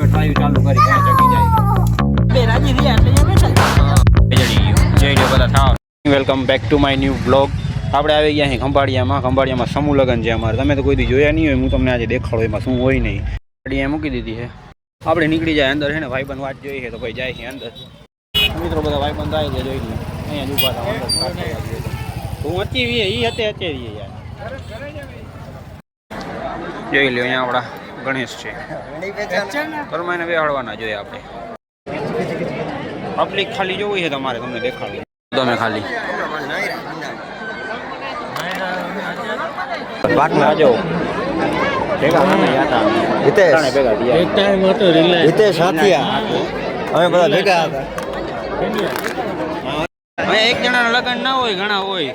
Try ચાલુ કરી ક્યાં ચકી જાય બે રાજી રહ્યા એટલે જય લો બધા થાવ welcome back to my new blog. આપણે આવી ગયા અહીં ખંભાળિયામાં સમૂહ લગ્ન છે અમારે. તમે તો કોઈ દી જોયા નહીં હોય, હું તમને આજે દેખાડો એમાં શું હોય નહીં. ગાડી અહીંયા મૂકી દીધી છે, આપણે નીકળી જાય અંદર છે ને. ભાઈબંધ વાત જોઈ છે તો ભાઈ જાય છે અંદર. મિત્રો બધા ભાઈબંધ આવી જાય, જોઈ લો અહીંયા જ ઉભા હતા. હું હતી એ હતી અત્યારે યાર જોઈ લો અહીંયા આપણા ગણેશ છે. પરમાને બેહાડવાના જોઈએ આપણે. પબ્લિક ખાલી જોવી છે તમારે, તમને દેખાડી તમે ખાલી વાતમાં આજો ભેગા હિતેશ હાથિયા અમે બધા ભેગા હતા. એક જણાના લગ્ન ના હોય, ઘણા હોય.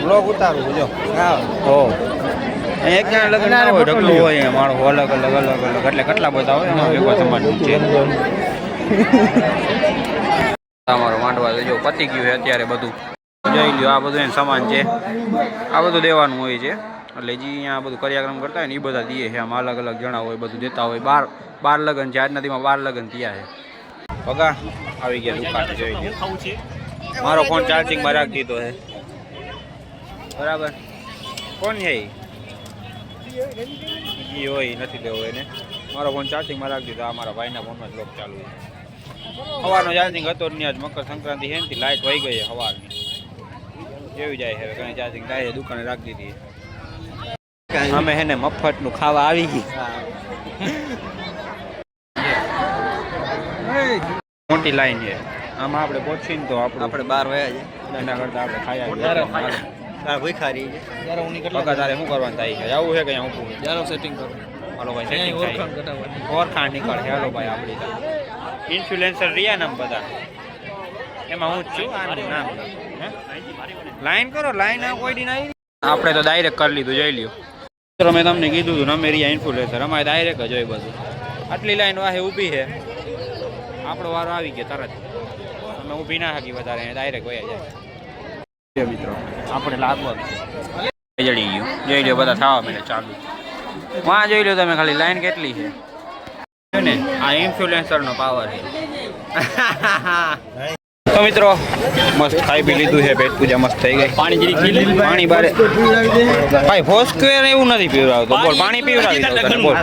બ્લોગ ઉતારું જો એક જણા લગ્ન ના હોય, ઢગલો હોય માણસો અલગ અલગ એટલે કેટલા બધા હોય. એમાં ભેગો સમાજ છે. અમારો માંડવા જો પતી ગયું છે અત્યારે બધું જોઈ લ્યો. આ બધું એને સમાન છે, આ બધું દેવાનું હોય છે. એટલે જે અહીંયા બધું કાર્યક્રમ કરતા હોય ને એ બધા દે છે. આમાં અલગ અલગ જણા હોય, બધું દેતા હોય. બાર લગ્ન છે આજના દીમાં, 12 લગ્ન થયા છે. પગા આવી ગયા દુકાન જોઈ લ્યો. મારો ફોન ચાર્જિંગમાં રાખી દીધો છે બરાબર. કોણ છે એ હોય નથી લેવો એને. મારો ફોન ચાર્જિંગમાં રાખી દીધો. આ મારા ભાઈના ફોનમાં જ લોક ચાલુ છે. સવારનો ચાર્જિંગ હતો જ નહીં. આજ મકર સંક્રાંતિ છે ને, લાઇટ વહી ગઈ સવારની. જેવી જાય હવે કઈ ચાર્જિંગ થાય દુકાને રાખી દીધી. અમે હે ને મફતનું ખાવા આવી ગઈ. મોટી લાઈન છે આમાં. આપણે પહોંચીને તો આપણે 12 વાગ્યા છે. એના કરતા આપણે ખાયા ભૂખારી છે. પગા તારે શું કરવાનું થાય છે? આવું છે કે અહીંયા ઊભું જારો સેટિંગ કરો. હાલો ભાઈ સેટિંગ ઓળખાણ નીકળે. હાલો ભાઈ આપણી ઇન્ફ્લુએન્સર રહ્યા નામ બધા, એમાં હું જ છું. આનું નામ લાઈન કરો, લાઈન કોઈ દી નહીં. આપણે તો ડાયરેક્ટ કરી લીધું, જોઈ લ્યો. મેં તમને કીધું હતું ને, અમે રહ્યા ઇન્ફ્લુએન્સર, અમારે ડાયરેક્ટ જ હોય બધું. આટલી લાઈન વાહે ઊભી છે, આપણો વારો આવી ગયો તરત. અમે ઊભી ના હાકી વધારે, ડાયરેક્ટ વયા જાય. મિત્રો આપણે લાગવા જડી ગયું, જોઈ લો બધા થવા મને ચાલુ. વાં જોઈ લો તમે ખાલી લાઈન કેટલી છે ને. આ ઇન્ફ્લુએન્સરનો પાવર છે. તો મિત્રો મસ્ત ખાઈ પી લીધું છે, પેટ પૂજા મસ્ત થઈ ગઈ. પાણી બારે ભાઈ ફોસ્ક્વેર એવું નથી પીવડાવતો. બોલ પાણી પીવડાવી દઉં તને, બોલ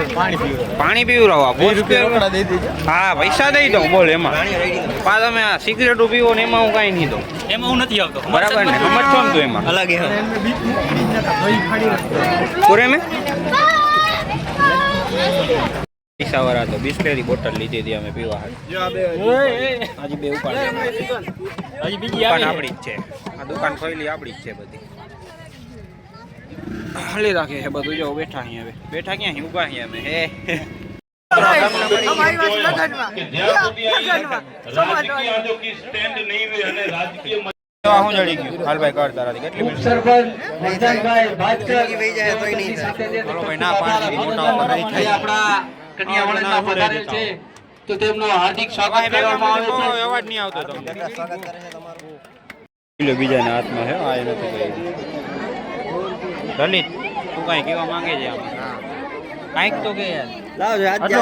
પાણી પીવડાવવા ફોસ્ક્વેર. હા પૈસા દઈ દઉં, બોલ એમાં. પા તમે આ સિગરેટો પીવો ને એમાં હું કાંઈ નહીં દઉં. એમાં હું નથી આવતો બરાબર ને, સમજશો ને તું એમાં. અલગ પૂરે મેં પૈસા વાળા તો બિસ્લેરી બોટલ લીધી હતી અમે પીવા. હજી બે ઉપાડ આપણી જ છે. આ દુકાન ખોલી આપણી જ છે બધી. હાલી રાખે છે બધું. જો બેઠા અહીં હવે બેઠા ક્યાં ઉભા અહીં અમે હે હું જડી ગયું. હાલ ભાઈ કર તારાથી કેટલી ના પાણી મોટા ઉપર નહીં થાય. કન્યાવળના પધારેલ છે તો તેમનો હાર્દિક સ્વાગત કરવામાં આવે છે. અવાજ નહીં આવતો તમને. બીજાના હાથમાં છે આ નથી કહી. લલિત તું કાંઈ કહેવા માંગે છે આમાં? કાંઈક તો કે યાર. આટલો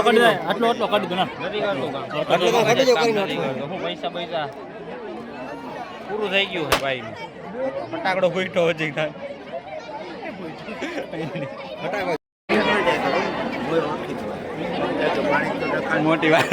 કાઢી દો ના. નથી કરતો હું પૈસા પૂરું થઈ ગયું છે ભાઈ. ફટાકડો ફૂટો હજી મોટી વાત.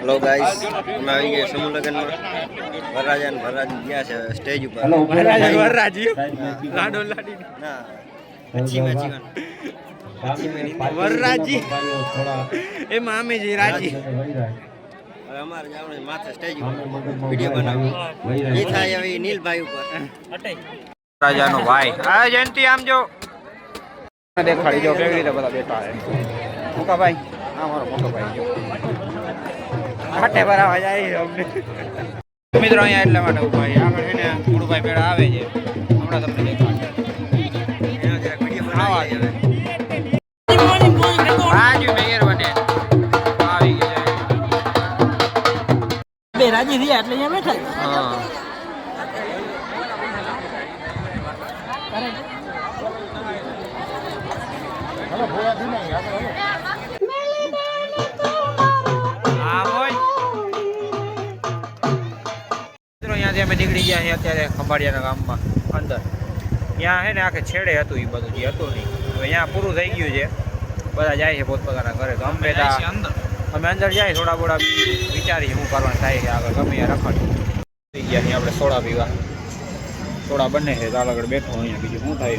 હેલો ગાઈસ, અમે આવી ગયા સમૂહ લગ્નમાં. વરરાજા ને વરરાજી ગયા છે સ્ટેજ ઉપર. વરરાજી લાડો લાડી ના વરરાજી એમાં અમે જઈ રાજી. હવે અમારે જવાનું માથે સ્ટેજ ઉપર વિડીયો બનાવી. એ થાય હવે નીલભાઈ ઉપર. રાજાનો ભાઈ આ જયંતિ આમ જો દેખાડી જો કેવી રીતે બધા બેઠા છે. મોકા ભાઈ આ મારો મોટો ભાઈ જો ખાટે ભરાવા જાય અમને. મિત્રો અહીંયા એટલા માટે ઉભા છે આગળ છે ને ગુરુભાઈ પેડા આવે છે હમણાં તમને દેખાડશે એનો જરાક વિડીયો આવા બનાવીએ છે બાજુ મેયર બને આવી ગઈ બે રાજી થયા એટલે અહીંયા બેઠા છે. હા અહીંયાથી અમે નીકળી ગયા છીએ અત્યારે ખંભાળિયાના ગામમાં અંદર ત્યાં છે ને આખે છેડે હતું એ બધું જે હતું નહીં હવે અહીંયા પૂરું થઈ ગયું છે બધા જાય છે પોતપોતાના ઘરે તો અમે અમે અંદર જાય થોડા બોડા વિચારીએ શું કરવાનું થાય છે આગળ ગમે ત્યાં રખડી થઈ ગયા છીએ આપણે સોડા પીવા સોડા બને છે તો આગળ બેઠો અહીંયા બીજું શું થાય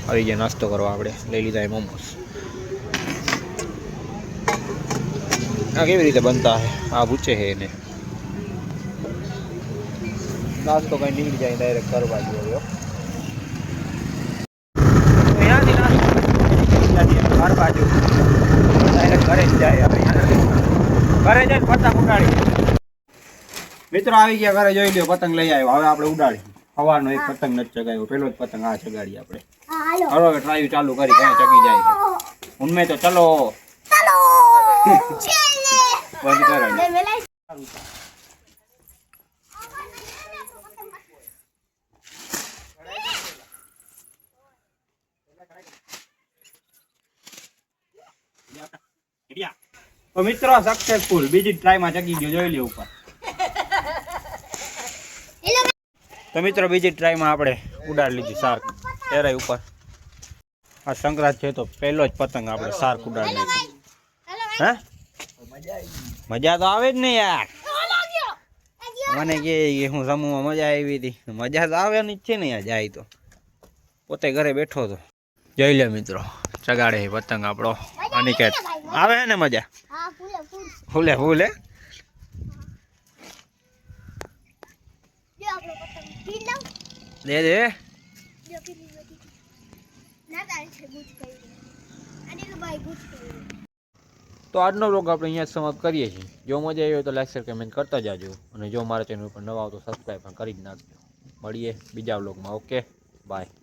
આવી ગયા નાસ્તો કરવા આપણે લઈ લીધા મોમોસ આ કેવી રીતે બનતા હે આ પૂછે છે એને નાસ્તો કઈ નીકળી જાય ડાયરેક્ટ કરવા જોઈએ અહીંયાથી નાસ્તો ઘર બાજુ ડાયરેક્ટ ઘરે જ જાય ઘરે જઈને પતંગ ઉડાડી મિત્રો આવી ગયા ઘરે જોઈ લ્યો પતંગ લઈ આવ્યો હવે આપણે ઉડાડી સવારનો એક પતંગ નથી ચગાવ્યો પેલો જ પતંગ આ ચગાડી આપણે હવે ટ્રાય ચાલુ કરી કઈ ચગી જાય છે ઉનમે તો ચલો બંધ કરો તો મિત્રો સક્સેસફુલ બીજી ટ્રાયમાં ચગી ગયો જોઈ લે ઉપર તો મિત્રો બીજી ટ્રાયમાં આપણે ઉડાડી લીધી શાર્ક એરાય ઉપર આ સંક્રાંત છે તો પહેલો જ પતંગ આપણે શાર્ક ઉડાડી નાખ્યો હે મજા તો આવે જ ને યાર મને કે હું સમૂહમાં મજા આવી હતી મજા તો આવવાની જ છે ને યાર જાય તો પોતે ઘરે બેઠો હતો જોઈ લે મિત્રો ચગાડે પતંગ આપણો અનિકેત આવે ને મજા ફૂલે ફૂલે દે દે તો આજનો બ્લોગ આપણે અહીંયા જ સમાપ્ત કરીએ છીએ જો મજા આવી હોય તો લાઈક શેર કમેન્ટ કરતા જાજો અને જો મારા ચેનલ પર નવા હો તો સબસ્ક્રાઈબ પણ કરી જ નાખજો મળીએ બીજા બ્લોગમાં ઓકે બાય